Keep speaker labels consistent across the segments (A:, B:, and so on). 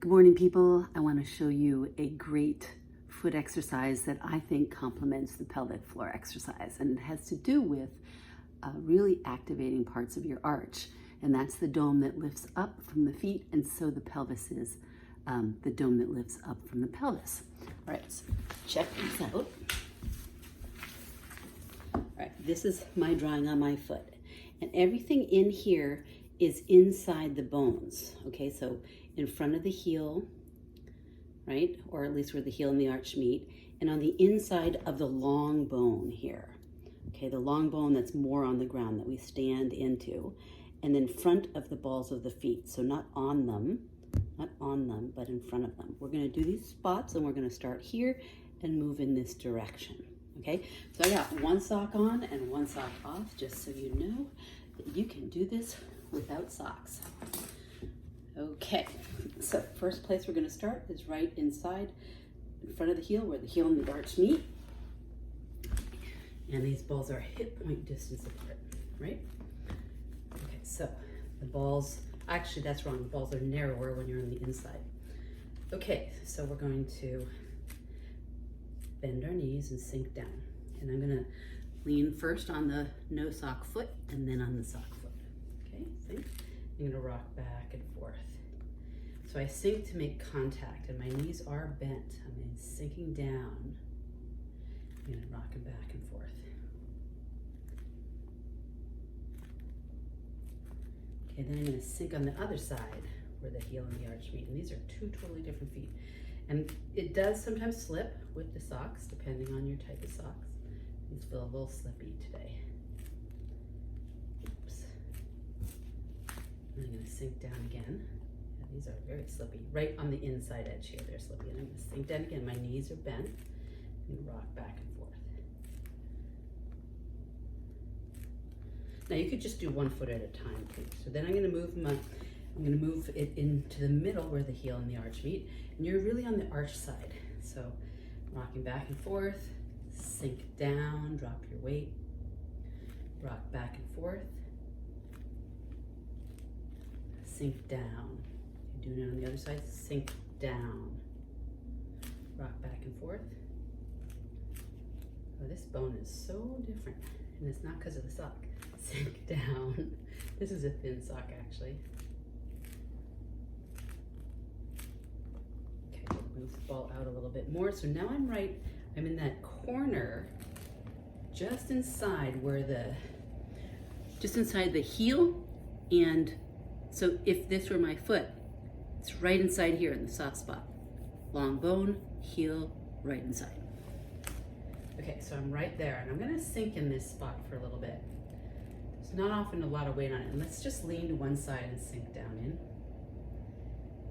A: Good morning, people. I want to show you a great foot exercise that I think complements the pelvic floor exercise, and it has to do with really activating parts of your arch, and that's the dome that lifts up from the feet, and so the pelvis is the dome that lifts up from the pelvis. All right, so check this out. All right, this is my drawing on my foot, and everything in here is inside the bones. Okay, so in front of the heel, right? Or at least where the heel and the arch meet, and on the inside of the long bone here. Okay, the long bone that's more on the ground that we stand into, and then front of the balls of the feet. So not on them, but in front of them. We're gonna do these spots, and we're gonna start here and move in this direction. Okay, so I got one sock on and one sock off, just so you know that you can do this without socks. Okay, so first place we're going to start is right inside in front of the heel, where the heel and the arch meet. And these balls are hip point distance apart, right? Okay, so the balls, actually that's wrong, the balls are narrower when you're on the inside. Okay, so we're going to bend our knees and sink down. And I'm going to lean first on the no sock foot and then on the sock foot. Okay, sink. I'm going to rock back and forth. So I sink to make contact, and my knees are bent. I'm sinking down and rocking back and forth. Okay, then I'm going to sink on the other side where the heel and the arch meet. And these are two totally different feet. And it does sometimes slip with the socks, depending on your type of socks. These feel a little slippy today. I'm going to sink down again. Yeah, these are very slippy. Right on the inside edge here, they're slippy. And I'm going to sink down again. My knees are bent. And rock back and forth. Now you could just do one foot at a time, too. So then I'm going to move it into the middle where the heel and the arch meet. And you're really on the arch side. So rocking back and forth, sink down, drop your weight, rock back and forth. Sink down. You're doing it on the other side. Sink down. Rock back and forth. Oh, this bone is so different. And it's not because of the sock. Sink down. This is a thin sock, actually. Okay, move the ball out a little bit more. So now I'm in that corner just inside the heel, and so if this were my foot, it's right inside here in the soft spot. Long bone, heel, right inside. Okay, so I'm right there, and I'm gonna sink in this spot for a little bit. There's not often a lot of weight on it, and let's just lean to one side and sink down in.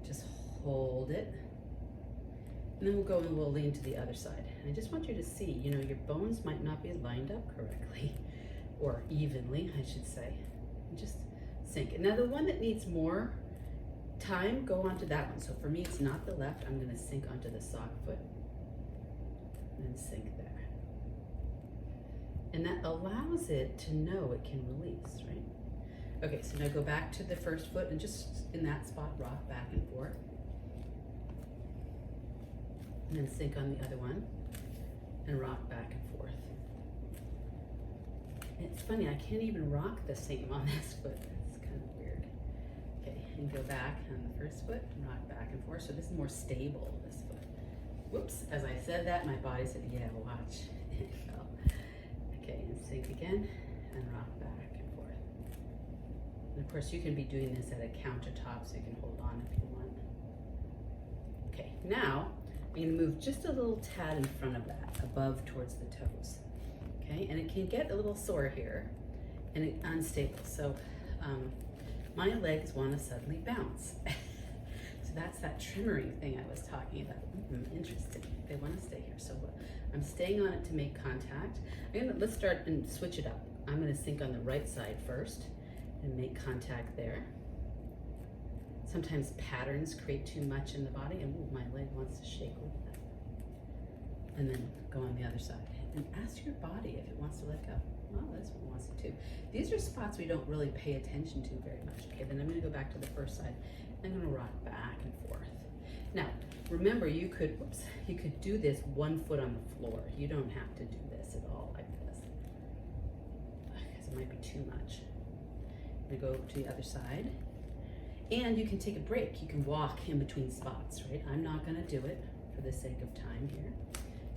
A: Just hold it. And then we'll go and we'll lean to the other side. And I just want you to see, your bones might not be lined up correctly, or evenly, I should say. Just sink. Now the one that needs more time, go onto that one. So for me, it's not the left. I'm going to sink onto the sock foot and sink there. And that allows it to know it can release, right? Okay, so now go back to the first foot and just in that spot, rock back and forth. And then sink on the other one and rock back and forth. It's funny, I can't even rock the same on this foot. It's kind of weird. Okay, and go back on the first foot and rock back and forth. So this is more stable, this foot. Whoops, as I said that, my body said, yeah, watch. It fell. Okay, and sink again and rock back and forth. And of course, you can be doing this at a countertop, so you can hold on if you want. Okay, now I'm going to move just a little tad in front of that, above towards the toes. Okay, and it can get a little sore here and unstable. So my legs want to suddenly bounce. So that's that trimmering thing I was talking about. Interesting. They want to stay here. So I'm staying on it to make contact. Let's start and switch it up. I'm going to sink on the right side first and make contact there. Sometimes patterns create too much in the body, and ooh, my leg wants to shake. Look at that. And then go on the other side. And ask your body if it wants to let go. Well, that's what it wants to do. These are spots we don't really pay attention to very much. Okay, then I'm going to go back to the first side. I'm going to rock back and forth. Now, remember, you could do this 1 foot on the floor. You don't have to do this at all like this, because it might be too much. I'm gonna go to the other side, and you can take a break. You can walk in between spots, right? I'm not gonna do it for the sake of time here.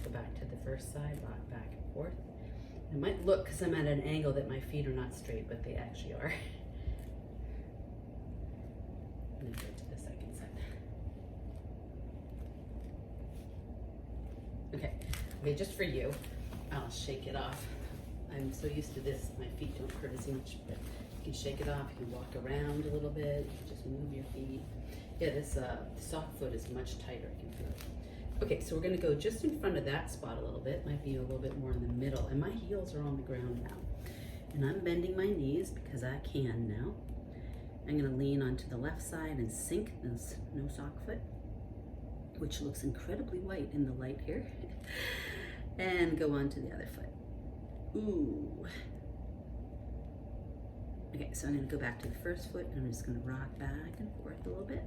A: Go back to the first side, rock back and forth. It might look, because I'm at an angle, that my feet are not straight, but they actually are. And then go to the second side. Okay, just for you, I'll shake it off. I'm so used to this, my feet don't hurt as much, but you can shake it off, you can walk around a little bit, you can just move your feet. Yeah, this soft foot is much tighter, I can feel it. Okay, so we're gonna go just in front of that spot a little bit, might be a little bit more in the middle, and my heels are on the ground now. And I'm bending my knees because I can now. I'm gonna lean onto the left side and sink this no sock foot, which looks incredibly white in the light here, and go on to the other foot. Ooh. Okay, so I'm gonna go back to the first foot, and I'm just gonna rock back and forth a little bit.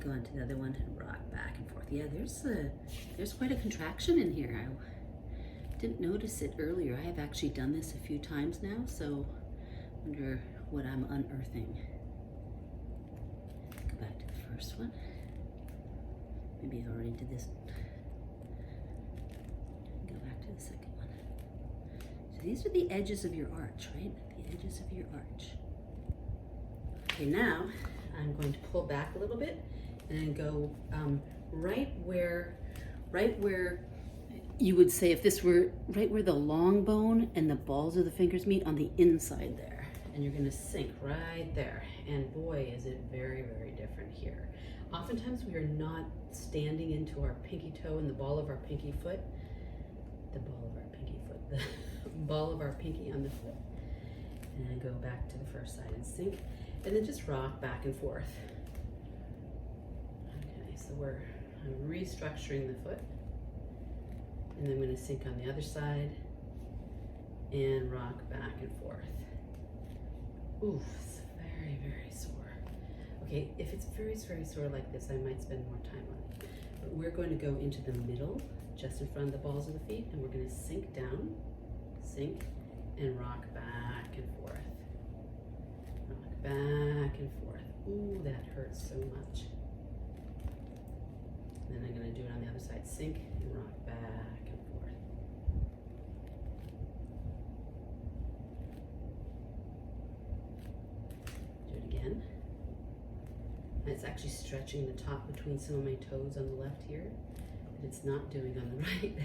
A: Go on to the other one and rock back and forth. Yeah, there's quite a contraction in here. I didn't notice it earlier. I have actually done this a few times now, so I wonder what I'm unearthing. Go back to the first one. Maybe I already did this. Go back to the second one. So these are the edges of your arch, right? The edges of your arch. Okay, now I'm going to pull back a little bit and go right where you would say, if this were right where the long bone and the balls of the fingers meet, on the inside there. And you're gonna sink right there. And boy, is it very, very different here. Oftentimes we are not standing into our pinky toe and the ball of our pinky foot, the ball of our pinky on the foot. And go back to the first side and sink, and then just rock back and forth. Okay, so I'm restructuring the foot, and then I'm going to sink on the other side and rock back and forth. Ooh, it's very, very sore. Okay, if it's very, very sore like this, I might spend more time on it. But we're going to go into the middle, just in front of the balls of the feet, and we're going to sink down, sink, and rock back and forth. Rock back and forth. Ooh, that hurts so much. And then I'm going to do it on the other side. Sink and rock back and forth. Do it again. And it's actually stretching the top between some of my toes on the left here, but it's not doing on the right.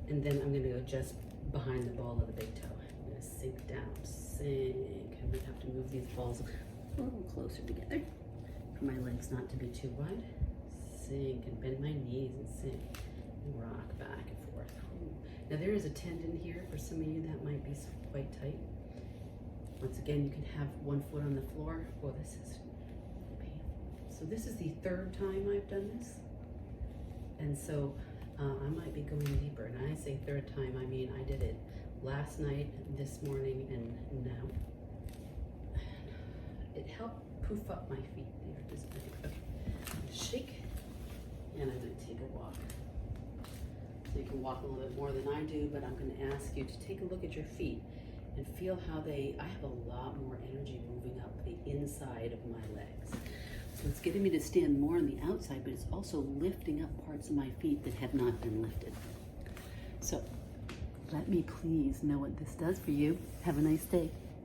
A: And then I'm going to go just behind the ball of the big toe. I'm going to sink down, sink. I'm going to have to move these balls a little closer together for my legs not to be too wide. Sink and bend my knees and sink and rock back and forth. Ooh. Now there is a tendon here for some of you that might be quite tight. Once again, you can have 1 foot on the floor. Oh, this is painful. So this is the 3rd time I've done this. And so I might be going deeper. And I say 3rd time, I mean I did it last night, this morning, and now. It helped poof up my feet. Okay, I'm gonna shake, and I'm gonna take a walk. So you can walk a little bit more than I do, but I'm gonna ask you to take a look at your feet and feel how I have a lot more energy moving up the inside of my legs. So it's getting me to stand more on the outside, but it's also lifting up parts of my feet that have not been lifted. So let me please know what this does for you. Have a nice day.